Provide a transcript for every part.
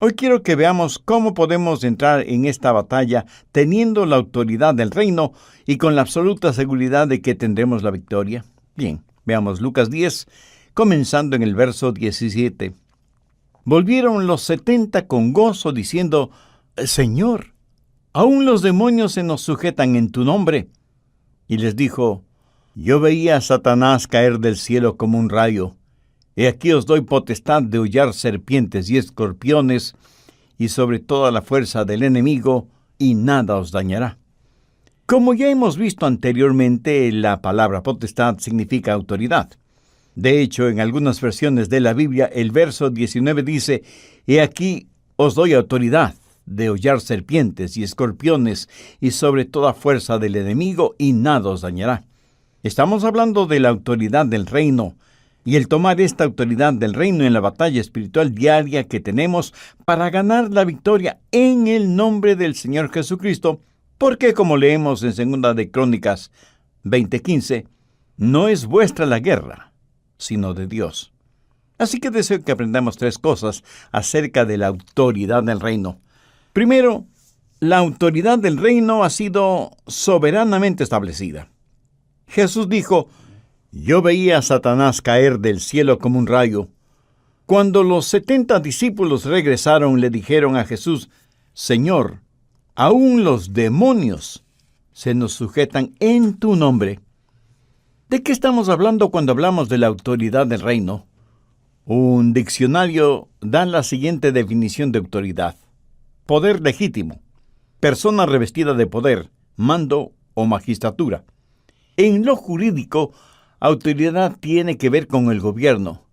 Hoy quiero que veamos cómo podemos entrar en esta batalla teniendo la autoridad del reino y con la absoluta seguridad de que tendremos la victoria. Bien, veamos Lucas 10, comenzando en el verso 17. Volvieron los 70 con gozo, diciendo: Señor, aún los demonios se nos sujetan en tu nombre. Y les dijo: Yo veía a Satanás caer del cielo como un rayo. He aquí os doy potestad de hollar serpientes y escorpiones, y sobre toda la fuerza del enemigo, y nada os dañará. Como ya hemos visto anteriormente, la palabra potestad significa autoridad. De hecho, en algunas versiones de la Biblia, el verso 19 dice: He aquí os doy autoridad de hollar serpientes y escorpiones, y sobre toda fuerza del enemigo, y nada os dañará. Estamos hablando de la autoridad del reino, y el tomar esta autoridad del reino en la batalla espiritual diaria que tenemos para ganar la victoria en el nombre del Señor Jesucristo, porque como leemos en 2 de Crónicas 20:15, no es vuestra la guerra, sino de Dios. Así que deseo que aprendamos 3 cosas acerca de la autoridad del reino. Primero, la autoridad del reino ha sido soberanamente establecida. Jesús dijo: Yo veía a Satanás caer del cielo como un rayo. Cuando los 70 discípulos regresaron, le dijeron a Jesús: Señor, aún los demonios se nos sujetan en tu nombre. ¿De qué estamos hablando cuando hablamos de la autoridad del reino? Un diccionario da la siguiente definición de autoridad: poder legítimo, persona revestida de poder, mando o magistratura. En lo jurídico, autoridad tiene que ver con el gobierno,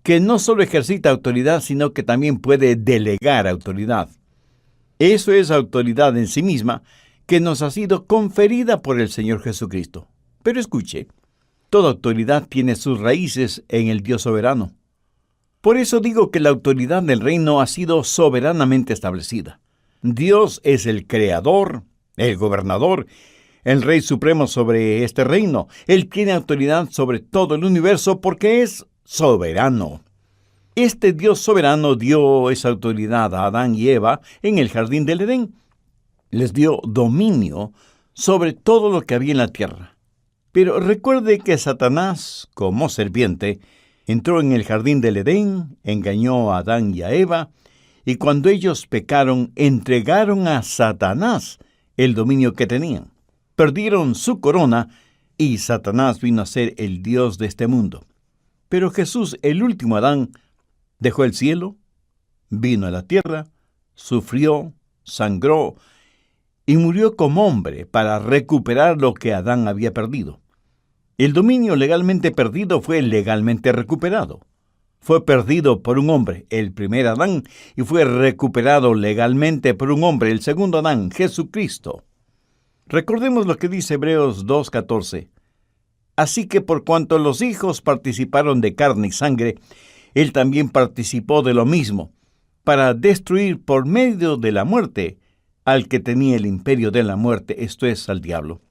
que no solo ejercita autoridad, sino que también puede delegar autoridad. Eso es autoridad en sí misma, que nos ha sido conferida por el Señor Jesucristo. Pero escuche, toda autoridad tiene sus raíces en el Dios soberano. Por eso digo que la autoridad del reino ha sido soberanamente establecida. Dios es el creador, el gobernador, el Rey Supremo sobre este reino. Él tiene autoridad sobre todo el universo porque es soberano. Este Dios soberano dio esa autoridad a Adán y Eva en el jardín del Edén. Les dio dominio sobre todo lo que había en la tierra. Pero recuerde que Satanás, como serpiente, entró en el jardín del Edén, engañó a Adán y a Eva, y cuando ellos pecaron, entregaron a Satanás el dominio que tenían. Perdieron su corona y Satanás vino a ser el Dios de este mundo. Pero Jesús, el último Adán, dejó el cielo, vino a la tierra, sufrió, sangró y murió como hombre para recuperar lo que Adán había perdido. El dominio legalmente perdido fue legalmente recuperado. Fue perdido por un hombre, el primer Adán, y fue recuperado legalmente por un hombre, el segundo Adán, Jesucristo. Recordemos lo que dice Hebreos 2:14. Así que por cuanto los hijos participaron de carne y sangre, él también participó de lo mismo, para destruir por medio de la muerte al que tenía el imperio de la muerte, esto es, al diablo.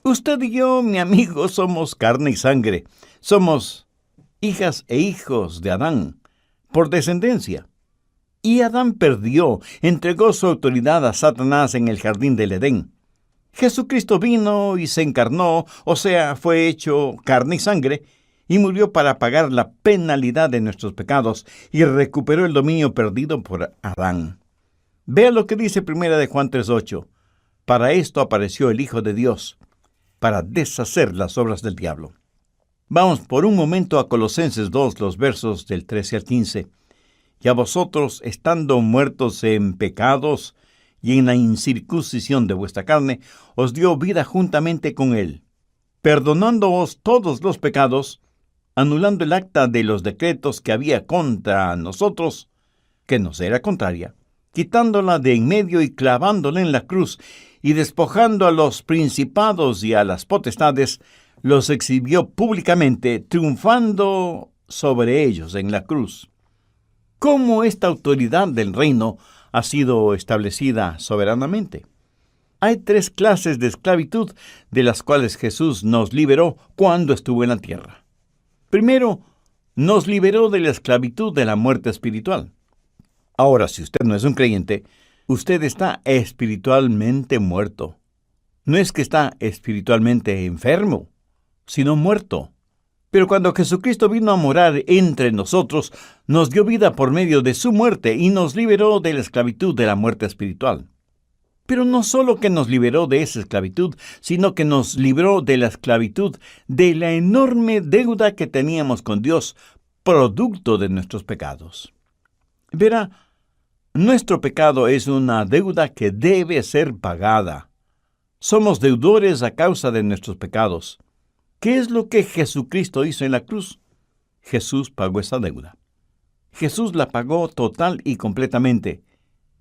Usted y yo, mi amigo, somos carne y sangre. Somos hijas e hijos de Adán, por descendencia. Y Adán perdió, entregó su autoridad a Satanás en el jardín del Edén. Jesucristo vino y se encarnó, o sea, fue hecho carne y sangre, y murió para pagar la penalidad de nuestros pecados, y recuperó el dominio perdido por Adán. Vea lo que dice 1 Juan 3:8. Para esto apareció el Hijo de Dios, para deshacer las obras del diablo. Vamos por un momento a Colosenses 2, los versos del 13 al 15. Y a vosotros, estando muertos en pecados y en la incircuncisión de vuestra carne, os dio vida juntamente con él, perdonándoos todos los pecados, anulando el acta de los decretos que había contra nosotros, que nos era contraria, quitándola de en medio y clavándola en la cruz, y despojando a los principados y a las potestades, los exhibió públicamente, triunfando sobre ellos en la cruz. ¿Cómo esta autoridad del reino ha sido establecida soberanamente? Hay 3 clases de esclavitud de las cuales Jesús nos liberó cuando estuvo en la tierra. Primero, nos liberó de la esclavitud de la muerte espiritual. Ahora, si usted no es un creyente, usted está espiritualmente muerto. No es que está espiritualmente enfermo, sino muerto. Pero cuando Jesucristo vino a morar entre nosotros, nos dio vida por medio de su muerte y nos liberó de la esclavitud de la muerte espiritual. Pero no solo que nos liberó de esa esclavitud, sino que nos libró de la esclavitud de la enorme deuda que teníamos con Dios, producto de nuestros pecados. Verá, nuestro pecado es una deuda que debe ser pagada. Somos deudores a causa de nuestros pecados. ¿Qué es lo que Jesucristo hizo en la cruz? Jesús pagó esa deuda. Jesús la pagó total y completamente.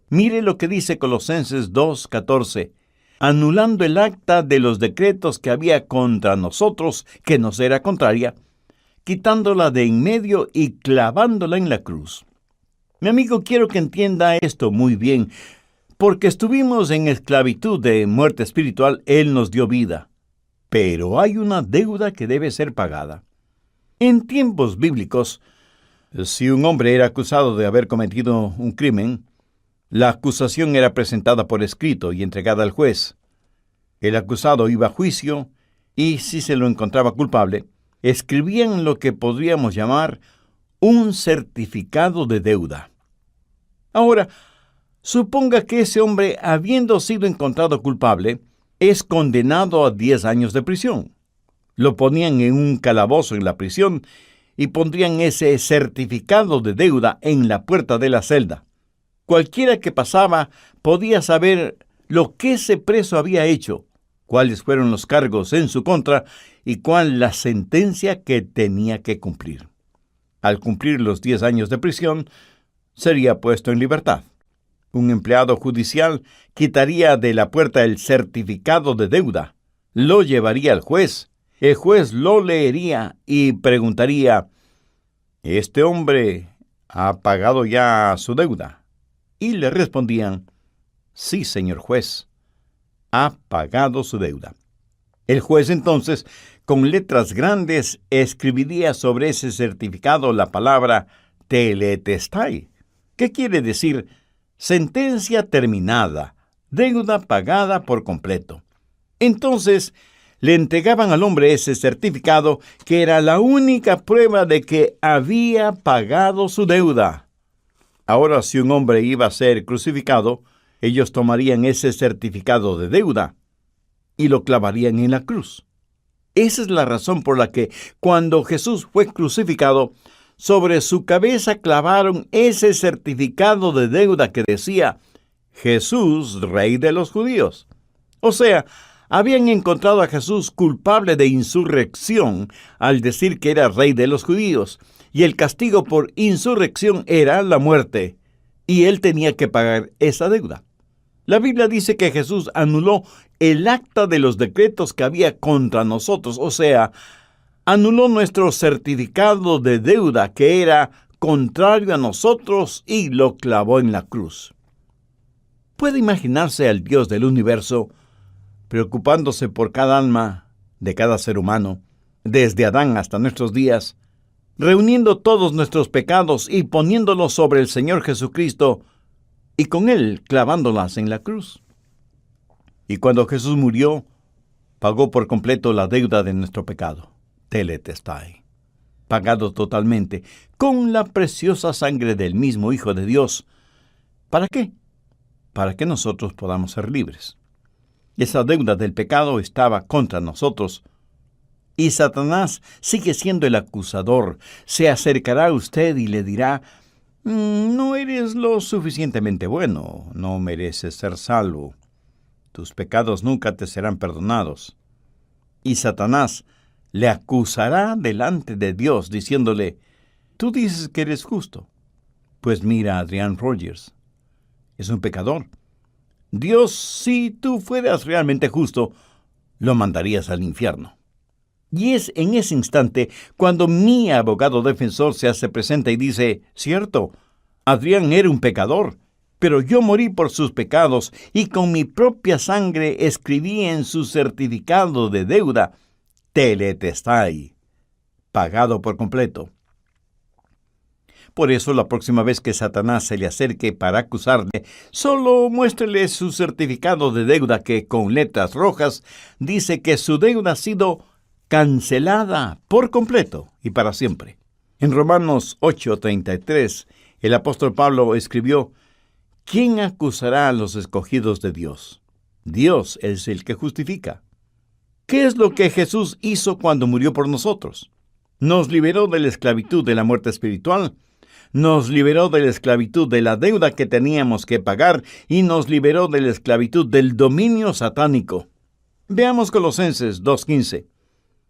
Mire lo que dice Colosenses 2:14, anulando el acta de los decretos que había contra nosotros, que nos era contraria, quitándola de en medio y clavándola en la cruz. Mi amigo, quiero que entienda esto muy bien. Porque estuvimos en esclavitud de muerte espiritual, Él nos dio vida. Pero hay una deuda que debe ser pagada. En tiempos bíblicos, si un hombre era acusado de haber cometido un crimen, la acusación era presentada por escrito y entregada al juez. El acusado iba a juicio y, si se lo encontraba culpable, escribían lo que podríamos llamar un certificado de deuda. Ahora, suponga que ese hombre, habiendo sido encontrado culpable, es condenado a 10 años de prisión. Lo ponían en un calabozo en la prisión y pondrían ese certificado de deuda en la puerta de la celda. Cualquiera que pasaba podía saber lo que ese preso había hecho, cuáles fueron los cargos en su contra y cuál la sentencia que tenía que cumplir. Al cumplir los 10 años de prisión, sería puesto en libertad. Un empleado judicial quitaría de la puerta el certificado de deuda, lo llevaría al juez. El juez lo leería y preguntaría, ¿este hombre ha pagado ya su deuda? Y le respondían, sí, señor juez, ha pagado su deuda. El juez entonces, con letras grandes, escribiría sobre ese certificado la palabra tetelestai. ¿Qué quiere decir? Sentencia terminada, deuda pagada por completo. Entonces, le entregaban al hombre ese certificado que era la única prueba de que había pagado su deuda. Ahora, si un hombre iba a ser crucificado, ellos tomarían ese certificado de deuda y lo clavarían en la cruz. Esa es la razón por la que, cuando Jesús fue crucificado, sobre su cabeza clavaron ese certificado de deuda que decía, Jesús, Rey de los Judíos. O sea, habían encontrado a Jesús culpable de insurrección al decir que era Rey de los Judíos, y el castigo por insurrección era la muerte, y él tenía que pagar esa deuda. La Biblia dice que Jesús anuló el acta de los decretos que había contra nosotros, o sea, anuló nuestro certificado de deuda que era contrario a nosotros y lo clavó en la cruz. ¿Puede imaginarse al Dios del universo preocupándose por cada alma de cada ser humano, desde Adán hasta nuestros días, reuniendo todos nuestros pecados y poniéndolos sobre el Señor Jesucristo y con Él clavándolas en la cruz? Y cuando Jesús murió, pagó por completo la deuda de nuestro pecado. Tetelestai, pagado totalmente, con la preciosa sangre del mismo Hijo de Dios. ¿Para qué? Para que nosotros podamos ser libres. Esa deuda del pecado estaba contra nosotros, y Satanás sigue siendo el acusador. Se acercará a usted y le dirá, no eres lo suficientemente bueno, no mereces ser salvo, tus pecados nunca te serán perdonados. Y Satanás le acusará delante de Dios, diciéndole, tú dices que eres justo. Pues mira a Adrian Rogers, es un pecador. Dios, si tú fueras realmente justo, lo mandarías al infierno. Y es en ese instante cuando mi abogado defensor se hace presente y dice, cierto, Adrián era un pecador, pero yo morí por sus pecados y con mi propia sangre escribí en su certificado de deuda, tetelestai, pagado por completo. Por eso, la próxima vez que Satanás se le acerque para acusarle, solo muéstrele su certificado de deuda que, con letras rojas, dice que su deuda ha sido cancelada por completo y para siempre. En Romanos 8:33, el apóstol Pablo escribió: ¿Quién acusará a los escogidos de Dios? Dios es el que justifica. ¿Qué es lo que Jesús hizo cuando murió por nosotros? Nos liberó de la esclavitud de la muerte espiritual, nos liberó de la esclavitud de la deuda que teníamos que pagar y nos liberó de la esclavitud del dominio satánico. Veamos Colosenses 2:15.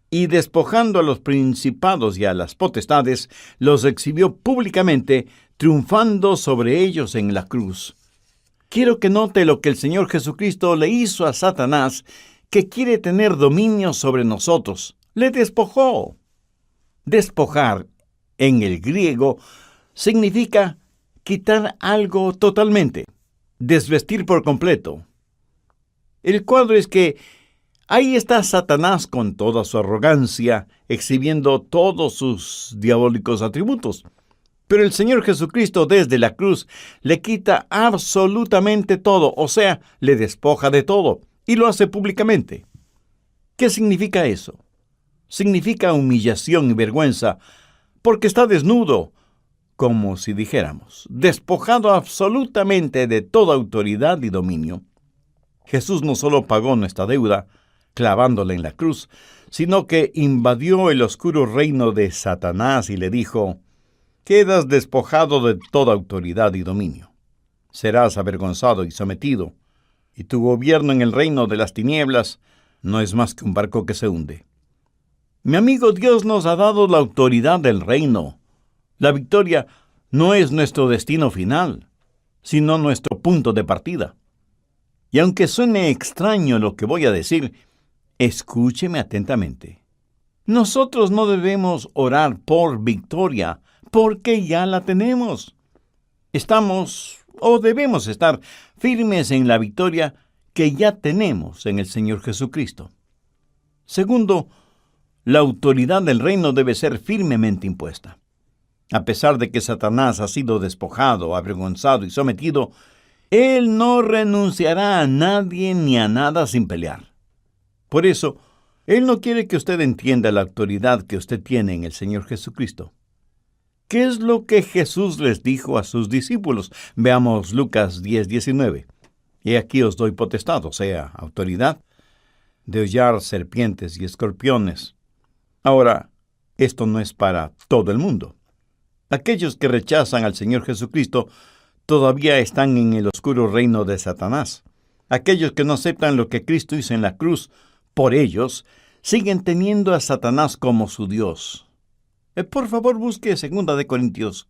Y despojando a los principados y a las potestades, los exhibió públicamente, triunfando sobre ellos en la cruz. Quiero que note lo que el Señor Jesucristo le hizo a Satanás, que quiere tener dominio sobre nosotros. Le despojó. Despojar, en el griego, significa quitar algo totalmente, desvestir por completo. El cuadro es que ahí está Satanás con toda su arrogancia, exhibiendo todos sus diabólicos atributos. Pero el Señor Jesucristo desde la cruz le quita absolutamente todo, o sea, le despoja de todo, y lo hace públicamente. ¿Qué significa eso? Significa humillación y vergüenza, porque está desnudo, como si dijéramos, despojado absolutamente de toda autoridad y dominio. Jesús no solo pagó nuestra deuda, clavándola en la cruz, sino que invadió el oscuro reino de Satanás y le dijo: quedas despojado de toda autoridad y dominio. Serás avergonzado y sometido, y tu gobierno en el reino de las tinieblas no es más que un barco que se hunde. Mi amigo, Dios nos ha dado la autoridad del reino. La victoria no es nuestro destino final, sino nuestro punto de partida. Y aunque suene extraño lo que voy a decir, escúcheme atentamente. Nosotros no debemos orar por victoria, porque ya la tenemos. Estamos, o debemos estar, firmes en la victoria que ya tenemos en el Señor Jesucristo. Segundo, la autoridad del reino debe ser firmemente impuesta. A pesar de que Satanás ha sido despojado, avergonzado y sometido, él no renunciará a nadie ni a nada sin pelear. Por eso, él no quiere que usted entienda la autoridad que usted tiene en el Señor Jesucristo. ¿Qué es lo que Jesús les dijo a sus discípulos? Veamos Lucas 10:19. Y aquí os doy potestad, o sea, autoridad, de hollar serpientes y escorpiones. Ahora, esto no es para todo el mundo. Aquellos que rechazan al Señor Jesucristo todavía están en el oscuro reino de Satanás. Aquellos que no aceptan lo que Cristo hizo en la cruz por ellos, siguen teniendo a Satanás como su Dios. Por favor, busque 2 Corintios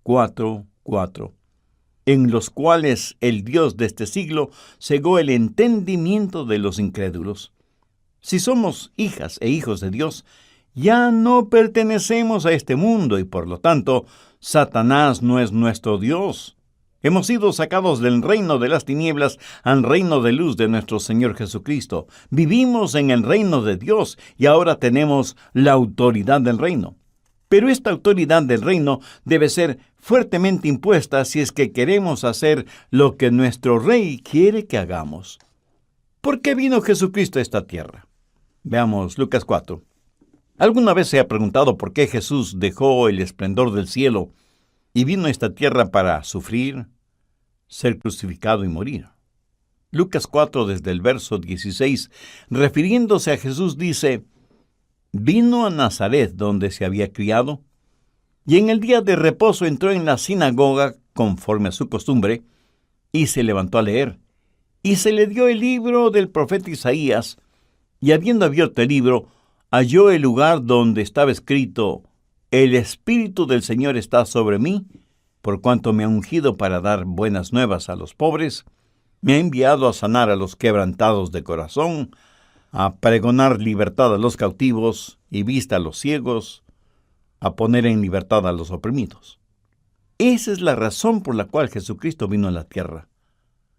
4:4, en los cuales el Dios de este siglo cegó el entendimiento de los incrédulos. Si somos hijas e hijos de Dios, ya no pertenecemos a este mundo y por lo tanto, Satanás no es nuestro Dios. Hemos sido sacados del reino de las tinieblas al reino de luz de nuestro Señor Jesucristo. Vivimos en el reino de Dios y ahora tenemos la autoridad del reino. Pero esta autoridad del reino debe ser fuertemente impuesta si es que queremos hacer lo que nuestro Rey quiere que hagamos. ¿Por qué vino Jesucristo a esta tierra? Veamos Lucas 4. ¿Alguna vez se ha preguntado por qué Jesús dejó el esplendor del cielo y vino a esta tierra para sufrir, ser crucificado y morir? Lucas 4, desde el verso 16, refiriéndose a Jesús, dice: vino a Nazaret, donde se había criado, y en el día de reposo entró en la sinagoga, conforme a su costumbre, y se levantó a leer. Y se le dio el libro del profeta Isaías, y habiendo abierto el libro, halló el lugar donde estaba escrito: el Espíritu del Señor está sobre mí, por cuanto me ha ungido para dar buenas nuevas a los pobres, me ha enviado a sanar a los quebrantados de corazón, a pregonar libertad a los cautivos y vista a los ciegos, a poner en libertad a los oprimidos. Esa es la razón por la cual Jesucristo vino a la tierra.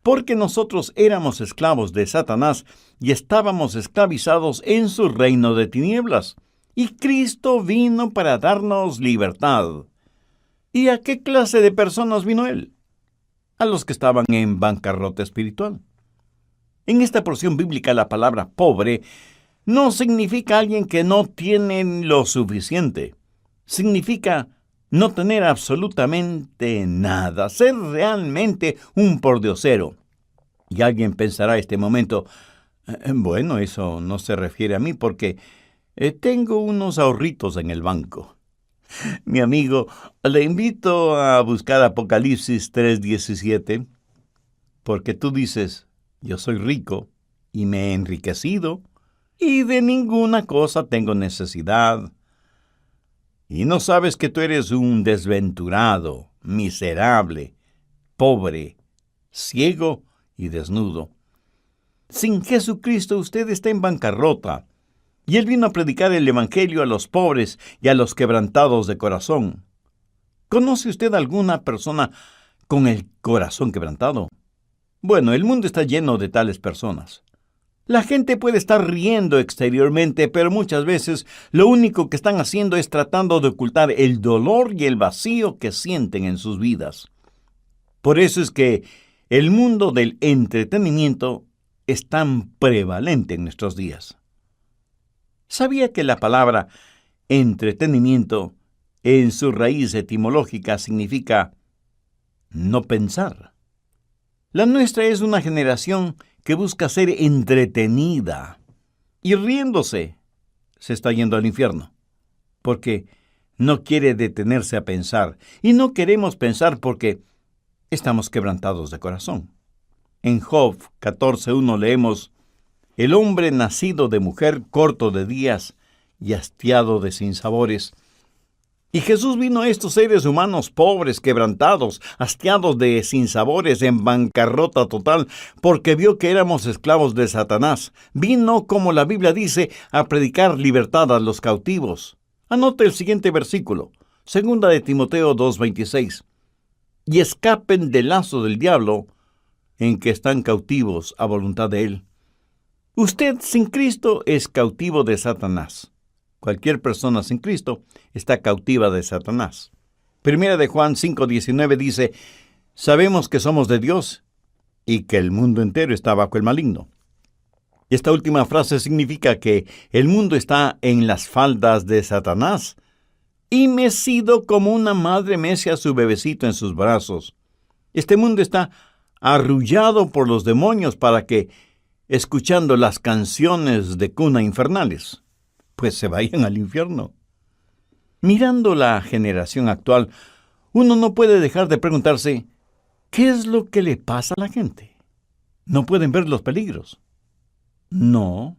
Porque nosotros éramos esclavos de Satanás y estábamos esclavizados en su reino de tinieblas. Y Cristo vino para darnos libertad. ¿Y a qué clase de personas vino él? A los que estaban en bancarrota espiritual. En esta porción bíblica la palabra pobre no significa alguien que no tiene lo suficiente. Significa no tener absolutamente nada, ser realmente un pordiosero. Y alguien pensará en este momento, bueno, eso no se refiere a mí porque tengo unos ahorritos en el banco. Mi amigo, le invito a buscar Apocalipsis 3:17, porque tú dices, yo soy rico y me he enriquecido, y de ninguna cosa tengo necesidad. Y no sabes que tú eres un desventurado, miserable, pobre, ciego y desnudo. Sin Jesucristo usted está en bancarrota. Y Él vino a predicar el Evangelio a los pobres y a los quebrantados de corazón. ¿Conoce usted alguna persona con el corazón quebrantado? Bueno, el mundo está lleno de tales personas. La gente puede estar riendo exteriormente, pero muchas veces lo único que están haciendo es tratando de ocultar el dolor y el vacío que sienten en sus vidas. Por eso es que el mundo del entretenimiento es tan prevalente en nuestros días. ¿Sabía que la palabra entretenimiento en su raíz etimológica significa no pensar? La nuestra es una generación que busca ser entretenida y riéndose se está yendo al infierno, porque no quiere detenerse a pensar y no queremos pensar porque estamos quebrantados de corazón. En Job 14:1 leemos: el hombre nacido de mujer, corto de días y hastiado de sinsabores. Y Jesús vino a estos seres humanos pobres, quebrantados, hastiados de sinsabores, en bancarrota total, porque vio que éramos esclavos de Satanás. Vino, como la Biblia dice, a predicar libertad a los cautivos. Anote el siguiente versículo, 2 de Timoteo 2:26. Y escapen del lazo del diablo, en que están cautivos a voluntad de él. Usted sin Cristo es cautivo de Satanás. Cualquier persona sin Cristo está cautiva de Satanás. Primera de Juan 5:19 dice: sabemos que somos de Dios y que el mundo entero está bajo el maligno. Esta última frase significa que el mundo está en las faldas de Satanás y mecido como una madre mece a su bebecito en sus brazos. Este mundo está arrullado por los demonios para que, escuchando las canciones de cuna infernales, pues se vayan al infierno. Mirando la generación actual, uno no puede dejar de preguntarse, ¿qué es lo que le pasa a la gente? ¿No pueden ver los peligros? No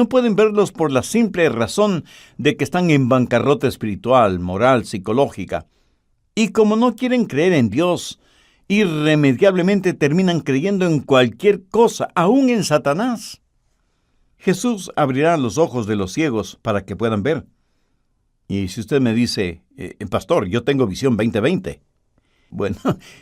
pueden verlos por la simple razón de que están en bancarrota espiritual, moral, psicológica. Y como no quieren creer en Dios, irremediablemente terminan creyendo en cualquier cosa, aún en Satanás. Jesús abrirá los ojos de los ciegos para que puedan ver. Y si usted me dice, pastor, yo tengo visión 20/20. Bueno,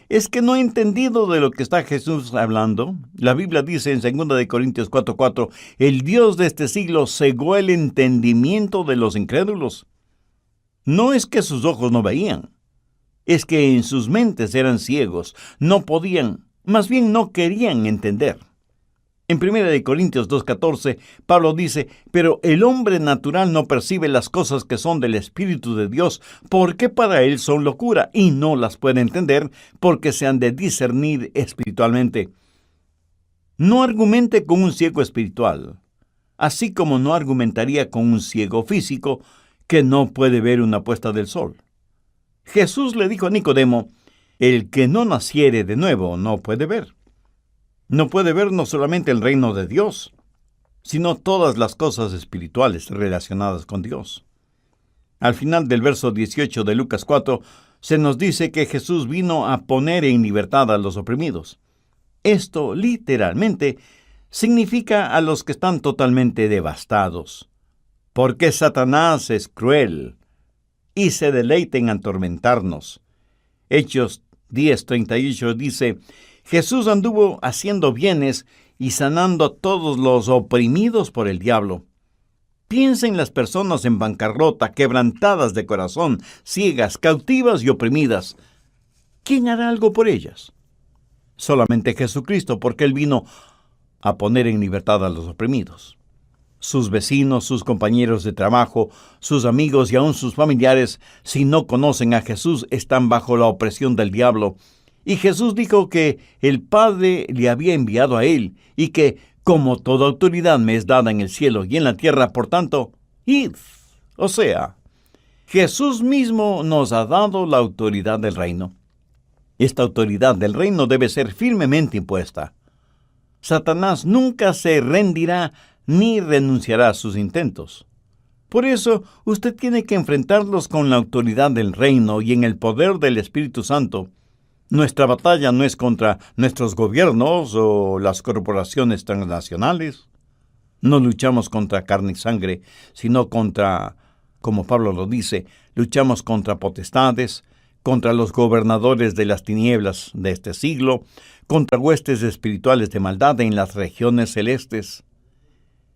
es que no he entendido de lo que está Jesús hablando. La Biblia dice en 2 de Corintios 4:4, el Dios de este siglo cegó el entendimiento de los incrédulos. No es que sus ojos no veían, es que en sus mentes eran ciegos, no podían, más bien no querían entender. En 1 de Corintios 2:14, Pablo dice, pero el hombre natural no percibe las cosas que son del Espíritu de Dios, porque para él son locura, y no las puede entender, porque se han de discernir espiritualmente. No argumente con un ciego espiritual, así como no argumentaría con un ciego físico que no puede ver una puesta del sol. Jesús le dijo a Nicodemo, el que no naciere de nuevo no puede ver. No puede ver no solamente el reino de Dios, sino todas las cosas espirituales relacionadas con Dios. Al final del verso 18 de Lucas 4, se nos dice que Jesús vino a poner en libertad a los oprimidos. Esto, literalmente, significa a los que están totalmente devastados, porque Satanás es cruel y se deleita en atormentarnos. Hechos 10:38 dice, Jesús anduvo haciendo bienes y sanando a todos los oprimidos por el diablo. Piensa en las personas en bancarrota, quebrantadas de corazón, ciegas, cautivas y oprimidas. ¿Quién hará algo por ellas? Solamente Jesucristo, porque Él vino a poner en libertad a los oprimidos. Sus vecinos, sus compañeros de trabajo, sus amigos y aún sus familiares, si no conocen a Jesús, están bajo la opresión del diablo. Y Jesús dijo que el Padre le había enviado a Él y que, como toda autoridad me es dada en el cielo y en la tierra, por tanto, id. O sea, Jesús mismo nos ha dado la autoridad del reino. Esta autoridad del reino debe ser firmemente impuesta. Satanás nunca se rendirá ni renunciará a sus intentos. Por eso, usted tiene que enfrentarlos con la autoridad del reino y en el poder del Espíritu Santo. Nuestra batalla no es contra nuestros gobiernos o las corporaciones transnacionales. No luchamos contra carne y sangre, sino contra, como Pablo lo dice, luchamos contra potestades, contra los gobernadores de las tinieblas de este siglo, contra huestes espirituales de maldad en las regiones celestes.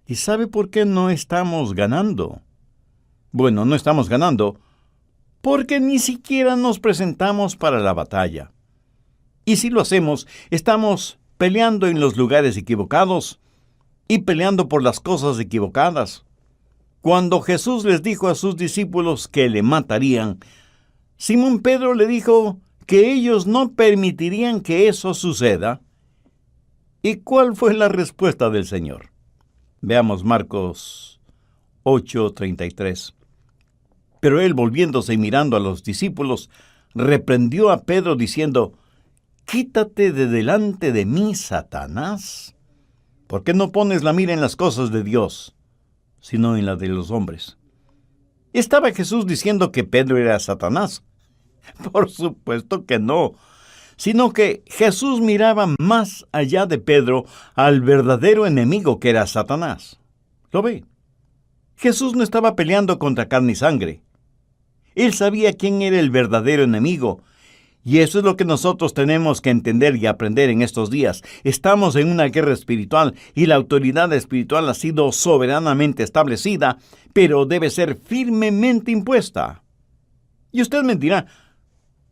¿Y sabe por qué no estamos ganando? Bueno, no estamos ganando porque ni siquiera nos presentamos para la batalla. Y si lo hacemos, estamos peleando en los lugares equivocados y peleando por las cosas equivocadas. Cuando Jesús les dijo a sus discípulos que le matarían, Simón Pedro le dijo que ellos no permitirían que eso suceda. ¿Y cuál fue la respuesta del Señor? Veamos Marcos 8:33. Pero él, volviéndose y mirando a los discípulos, reprendió a Pedro diciendo: «Quítate de delante de mí, Satanás. ¿Por qué no pones la mira en las cosas de Dios, sino en las de los hombres?» ¿Estaba Jesús diciendo que Pedro era Satanás? Por supuesto que no, sino que Jesús miraba más allá de Pedro al verdadero enemigo que era Satanás. ¿Lo ve? Jesús no estaba peleando contra carne y sangre. Él sabía quién era el verdadero enemigo. Y eso es lo que nosotros tenemos que entender y aprender en estos días. Estamos en una guerra espiritual y la autoridad espiritual ha sido soberanamente establecida, pero debe ser firmemente impuesta. Y usted me dirá: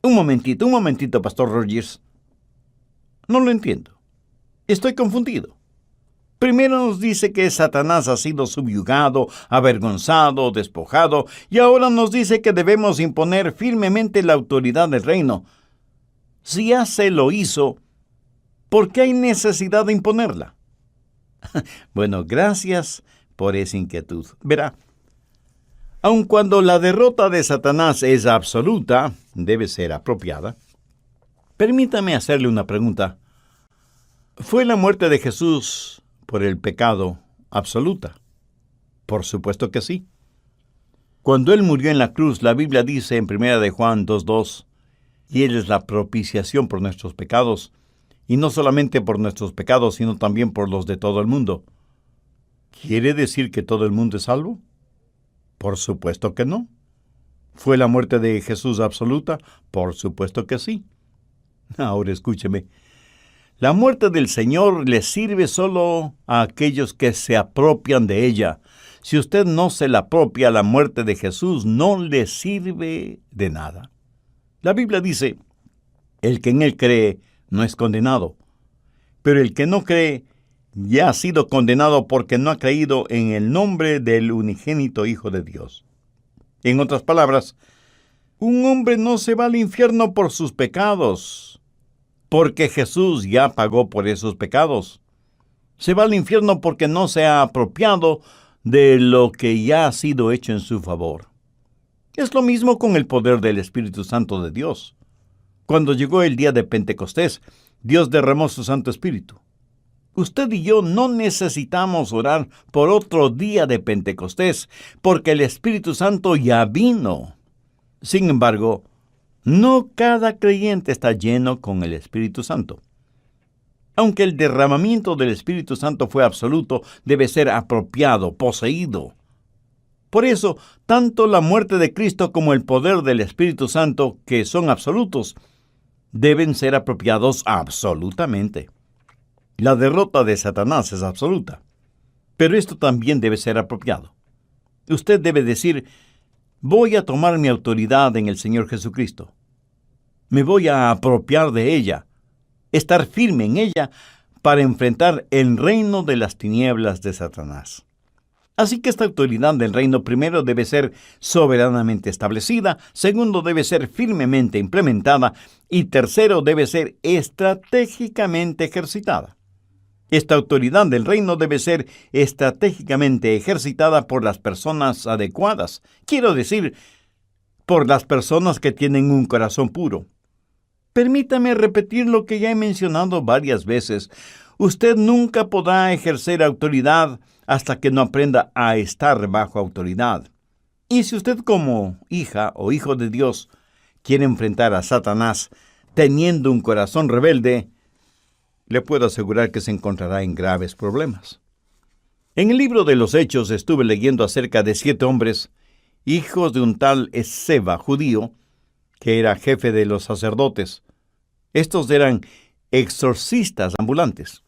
un momentito, Pastor Rogers. No lo entiendo. Estoy confundido. Primero nos dice que Satanás ha sido subyugado, avergonzado, despojado, y ahora nos dice que debemos imponer firmemente la autoridad del reino. Si ya se lo hizo, ¿por qué hay necesidad de imponerla? Bueno, gracias por esa inquietud. Verá, aun cuando la derrota de Satanás es absoluta, debe ser apropiada. Permítame hacerle una pregunta. ¿Fue la muerte de Jesús por el pecado absoluta? Por supuesto que sí. Cuando Él murió en la cruz, la Biblia dice en 1 de Juan 2:2, y Él es la propiciación por nuestros pecados, y no solamente por nuestros pecados, sino también por los de todo el mundo. ¿Quiere decir que todo el mundo es salvo? Por supuesto que no. ¿Fue la muerte de Jesús absoluta? Por supuesto que sí. Ahora escúcheme. La muerte del Señor le sirve solo a aquellos que se apropian de ella. Si usted no se la apropia, la muerte de Jesús no le sirve de nada. La Biblia dice: el que en Él cree no es condenado, pero el que no cree ya ha sido condenado porque no ha creído en el nombre del unigénito Hijo de Dios. En otras palabras, un hombre no se va al infierno por sus pecados, porque Jesús ya pagó por esos pecados. Se va al infierno porque no se ha apropiado de lo que ya ha sido hecho en su favor. Es lo mismo con el poder del Espíritu Santo de Dios. Cuando llegó el día de Pentecostés, Dios derramó su Santo Espíritu. Usted y yo no necesitamos orar por otro día de Pentecostés, porque el Espíritu Santo ya vino. Sin embargo, no cada creyente está lleno con el Espíritu Santo. Aunque el derramamiento del Espíritu Santo fue absoluto, debe ser apropiado, poseído. Por eso, tanto la muerte de Cristo como el poder del Espíritu Santo, que son absolutos, deben ser apropiados absolutamente. La derrota de Satanás es absoluta, pero esto también debe ser apropiado. Usted debe decir: voy a tomar mi autoridad en el Señor Jesucristo. Me voy a apropiar de ella, estar firme en ella para enfrentar el reino de las tinieblas de Satanás. Así que esta autoridad del reino, primero, debe ser soberanamente establecida, segundo, debe ser firmemente implementada y tercero, debe ser estratégicamente ejercitada. Esta autoridad del reino debe ser estratégicamente ejercitada por las personas adecuadas, quiero decir, por las personas que tienen un corazón puro. Permítame repetir lo que ya he mencionado varias veces. Usted nunca podrá ejercer autoridad hasta que no aprenda a estar bajo autoridad. Y si usted, como hija o hijo de Dios, quiere enfrentar a Satanás teniendo un corazón rebelde, le puedo asegurar que se encontrará en graves problemas. En el libro de los Hechos estuve leyendo acerca de 7 hombres, hijos de un tal Esceva judío, que era jefe de los sacerdotes. Estos eran exorcistas ambulantes.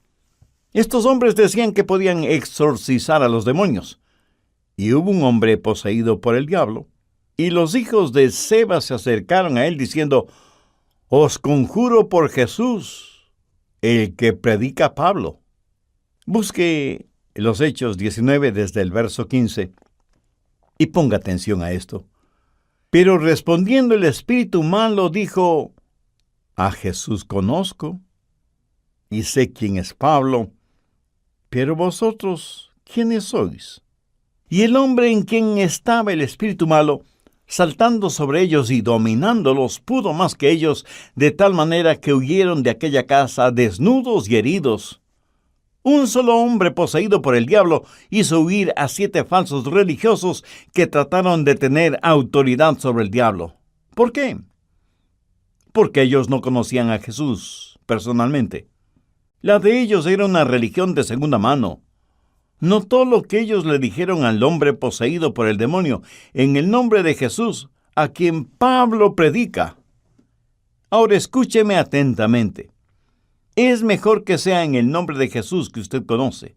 Estos hombres decían que podían exorcizar a los demonios. Y hubo un hombre poseído por el diablo, y los hijos de Esceva se acercaron a él diciendo: «Os conjuro por Jesús, el que predica Pablo». Busque los Hechos 19 desde el verso 15 y ponga atención a esto. Pero respondiendo el espíritu malo dijo: «A Jesús conozco, y sé quién es Pablo, pero vosotros, ¿quiénes sois?». Y el hombre en quien estaba el espíritu malo, saltando sobre ellos y dominándolos, pudo más que ellos, de tal manera que huyeron de aquella casa desnudos y heridos. Un solo hombre poseído por el diablo hizo huir a 7 falsos religiosos que trataron de tener autoridad sobre el diablo. ¿Por qué? Porque ellos no conocían a Jesús personalmente. La de ellos era una religión de segunda mano. Notó lo que ellos le dijeron al hombre poseído por el demonio: «En el nombre de Jesús, a quien Pablo predica». Ahora escúcheme atentamente. Es mejor que sea en el nombre de Jesús que usted conoce.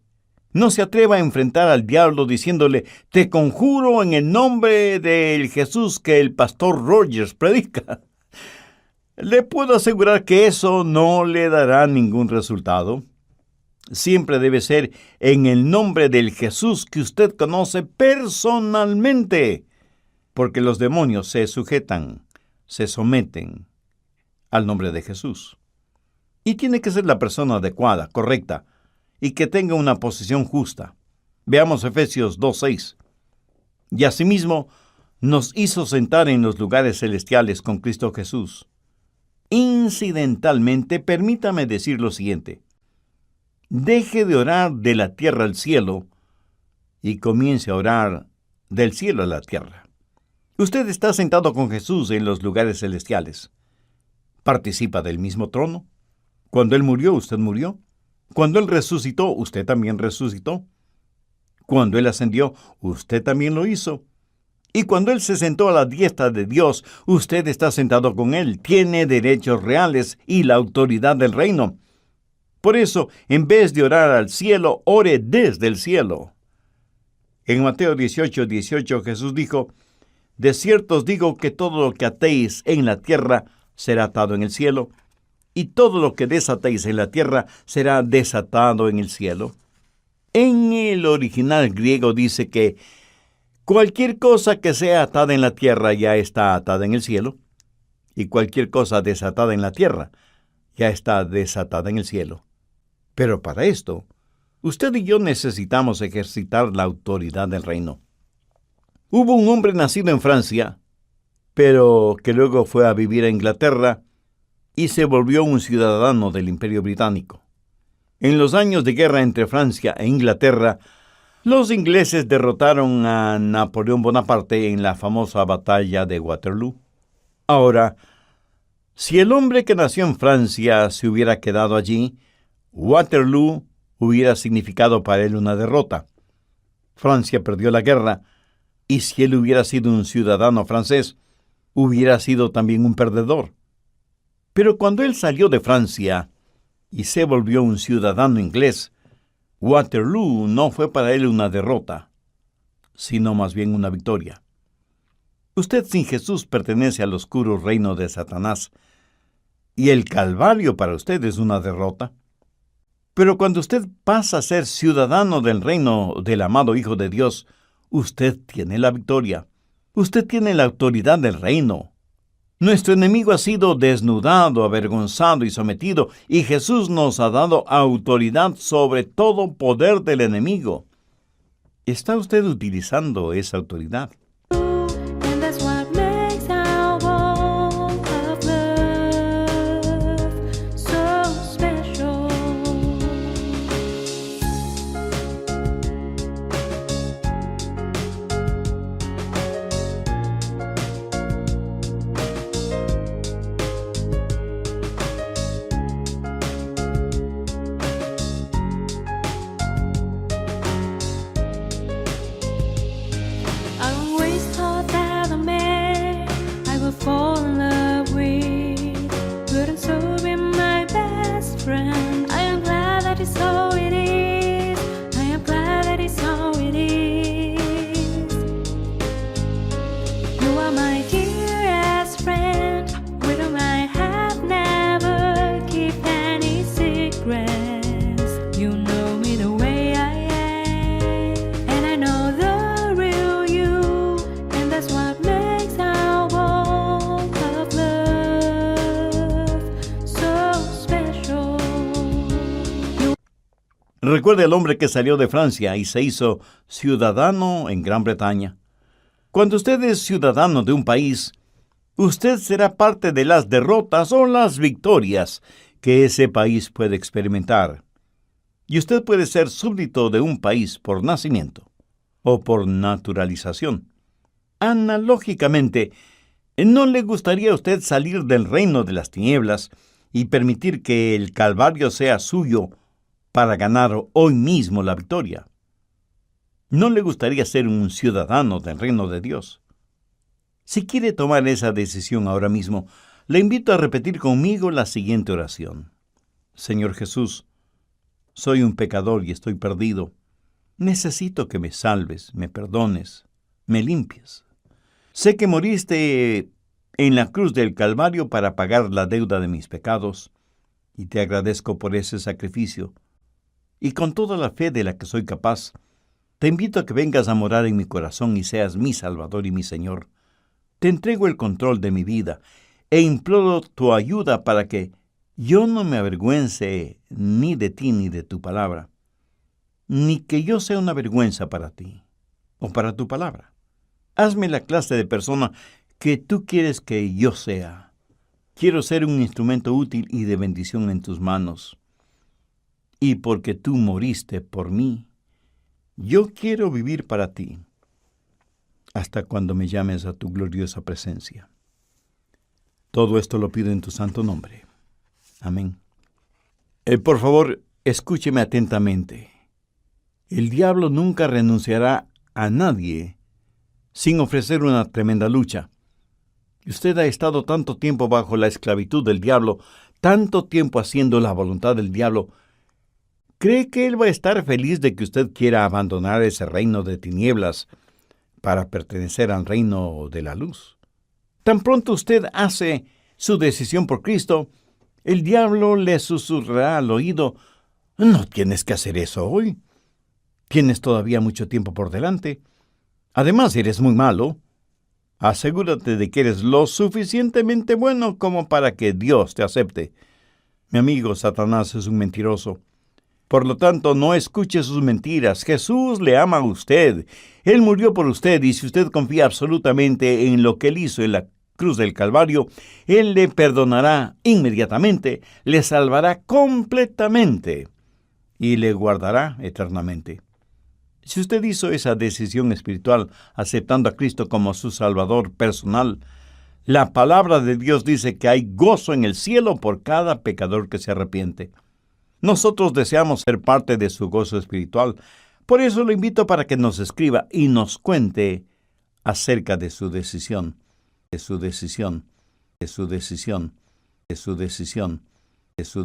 No se atreva a enfrentar al diablo diciéndole: «Te conjuro en el nombre del Jesús que el pastor Rogers predica». Le puedo asegurar que eso no le dará ningún resultado. Siempre debe ser en el nombre del Jesús que usted conoce personalmente, porque los demonios se sujetan, se someten al nombre de Jesús. Y tiene que ser la persona adecuada, correcta, y que tenga una posición justa. Veamos Efesios 2:6. «Y asimismo nos hizo sentar en los lugares celestiales con Cristo Jesús». Incidentalmente, permítame decir lo siguiente. Deje de orar de la tierra al cielo y comience a orar del cielo a la tierra. Usted está sentado con Jesús en los lugares celestiales. ¿Participa del mismo trono? Cuando Él murió, usted murió. Cuando Él resucitó, usted también resucitó. Cuando Él ascendió, usted también lo hizo. Y cuando Él se sentó a la diestra de Dios, usted está sentado con Él, tiene derechos reales y la autoridad del reino. Por eso, en vez de orar al cielo, ore desde el cielo. En Mateo 18:18 Jesús dijo: «De cierto os digo que todo lo que atéis en la tierra será atado en el cielo, y todo lo que desatéis en la tierra será desatado en el cielo». En el original griego dice que cualquier cosa que sea atada en la tierra ya está atada en el cielo, y cualquier cosa desatada en la tierra ya está desatada en el cielo. Pero para esto, usted y yo necesitamos ejercitar la autoridad del reino. Hubo un hombre nacido en Francia, pero que luego fue a vivir a Inglaterra y se volvió un ciudadano del Imperio Británico. En los años de guerra entre Francia e Inglaterra, los ingleses derrotaron a Napoleón Bonaparte en la famosa batalla de Waterloo. Ahora, si el hombre que nació en Francia se hubiera quedado allí, Waterloo hubiera significado para él una derrota. Francia perdió la guerra, y si él hubiera sido un ciudadano francés, hubiera sido también un perdedor. Pero cuando él salió de Francia y se volvió un ciudadano inglés, Waterloo no fue para él una derrota. sino más bien una victoria. Usted sin Jesús pertenece al oscuro reino de Satanás, y el Calvario para usted es una derrota. Pero cuando usted pasa a ser ciudadano del reino del amado Hijo de Dios, usted tiene la victoria. Usted tiene la autoridad del reino. Nuestro enemigo ha sido desnudado, avergonzado y sometido, y Jesús nos ha dado autoridad sobre todo poder del enemigo. ¿Está usted utilizando esa autoridad? Recuerde al hombre que salió de Francia y se hizo ciudadano en Gran Bretaña. Cuando usted es ciudadano de un país, usted será parte de las derrotas o las victorias que ese país puede experimentar. Y usted puede ser súbdito de un país por nacimiento o por naturalización. Analógicamente, ¿no le gustaría a usted salir del reino de las tinieblas y permitir que el Calvario sea suyo para ganar hoy mismo la victoria? ¿No le gustaría ser un ciudadano del reino de Dios? Si quiere tomar esa decisión ahora mismo, le invito a repetir conmigo la siguiente oración. Señor Jesús, soy un pecador y estoy perdido. Necesito que me salves, me perdones, me limpies. Sé que moriste en la cruz del Calvario para pagar la deuda de mis pecados, y te agradezco por ese sacrificio. Y con toda la fe de la que soy capaz, te invito a que vengas a morar en mi corazón y seas mi Salvador y mi Señor. Te entrego el control de mi vida e imploro tu ayuda para que yo no me avergüence ni de ti ni de tu palabra, ni que yo sea una vergüenza para ti o para tu palabra. Hazme la clase de persona que tú quieres que yo sea. Quiero ser un instrumento útil y de bendición en tus manos. Y porque tú moriste por mí, yo quiero vivir para ti, hasta cuando me llames a tu gloriosa presencia. Todo esto lo pido en tu santo nombre. Amén. Por favor, escúcheme atentamente. El diablo nunca renunciará a nadie sin ofrecer una tremenda lucha. Usted ha estado tanto tiempo bajo la esclavitud del diablo, tanto tiempo haciendo la voluntad del diablo. ¿Cree que él va a estar feliz de que usted quiera abandonar ese reino de tinieblas para pertenecer al reino de la luz? Tan pronto usted hace su decisión por Cristo, el diablo le susurrará al oído: no tienes que hacer eso hoy. Tienes todavía mucho tiempo por delante. Además, eres muy malo. Asegúrate de que eres lo suficientemente bueno como para que Dios te acepte. Mi amigo, Satanás es un mentiroso. Por lo tanto, no escuche sus mentiras. Jesús le ama a usted. Él murió por usted, y si usted confía absolutamente en lo que Él hizo en la cruz del Calvario, Él le perdonará inmediatamente, le salvará completamente y le guardará eternamente. Si usted hizo esa decisión espiritual aceptando a Cristo como su Salvador personal, la palabra de Dios dice que hay gozo en el cielo por cada pecador que se arrepiente. Nosotros deseamos ser parte de su gozo espiritual. Por eso lo invito para que nos escriba y nos cuente acerca de su decisión, de su decisión, de su decisión, de su decisión, de su